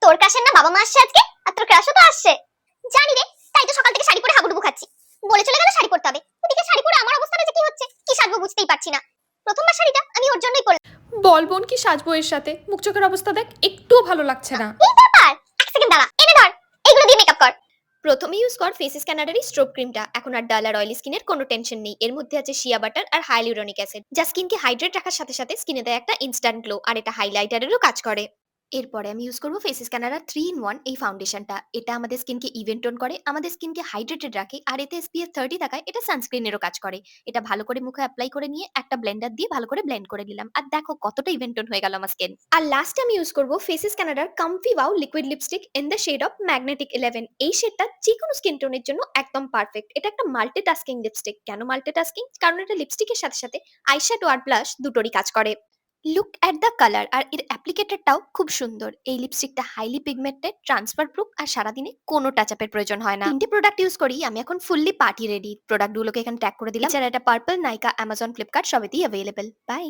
তোর ক্রাশের না বাবা মা আসছে আজকে, আর তোর ক্রাশও তো আসছে। জানি রে, তাই তো সকাল থেকে শাড়ি পরে হাবুডুবু খাচ্ছি। বলে চলে গেল শাড়ি পরতে হবে, ওদিকে শাড়ি পরে আমার অবস্থাটা যে কি হচ্ছে, কি সাজবো বুঝতেই পারছি না। প্রথমবার শাড়িটা আমি ওর জন্যই পরলাম। বল বোন, কি সাজবো এর সাথে? মুখ চোখের অবস্থা দেখ, একটুও ভালো লাগছে না। এই ব্যাপার, এক সেকেন্ড দাঁড়া, এনে ধর, এইগুলো দিয়ে মেকআপ কর। প্রথমে ইউজ কর ফেস স্ক্যানারের স্ট্রোব ক্রিমটা। এখন আর ডাল আর অয়েলি স্কিনের কোনো টেনশন নেই। এর মধ্যে আছে শিয়া বাটার আর হাইলুরোনিক অ্যাসিড, যা স্কিনকে হাইড্রেট রাখার সাথে সাথে স্কিনে দেয় একটা ইনস্ট্যান্ট গ্লো, আর এটা হাইলাইটারেরও কাজ করে। এরপরে আমি ইউজ করব ফেস স্ক্যানার 3 in 1 এই ফাউন্ডেশনটা। এটা আমাদের স্কিনকে ইভেন টোন করে, আমাদের স্কিনকে হাইড্রেটেড রাখে, আর এতে SPF 30 থাকায় এটা সানস্ক্রিনেরও কাজ করে। এটা ভালো করে মুখে অ্যাপ্লাই করে নিয়ে একটা ব্লেন্ডার দিয়ে ভালো করে ব্লেন্ড করে নিলাম, আর দেখো কতটা ইভেন টোন হয়ে গেল আমার স্কিন। আর লাস্টে আমি ইউজ করব Faces Canada comfy wow liquid lipstick in the shade of magnetic 11। এই শেডটা যে কোনো স্কিন টোনের জন্য একদম পারফেক্ট। এটা একটা মাল্টিটাস্কিং লিপস্টিক। কেন মাল্টিটাস্কিং? কারণ এটা লিপস্টিকের সাথে সাথে আইশ্যাডো আর ব্লাশ দুটোরই কাজ করে। লুক অ্যাট দ্য কালার, আর এর অ্যাপ্লিকেটরটাও খুব সুন্দর। এই লিপস্টিকটা হাইলি পিগমেন্টেড, ট্রান্সফার প্রুফ, আর সারাদিনে কোনো টাচ আপের প্রয়োজন হয় না। 3টে প্রোডাক্ট ইউজ করি আমি এখন ফুললি পার্টি রেডি। প্রোডাক্টগুলোকে এখানে ট্যাগ করে দিলাম। এছাড়া এটা পার্পল, নাইকা, অ্যামাজন, ফ্লিপকার্ট সবেতেই অ্যাভেলেবল। বাই।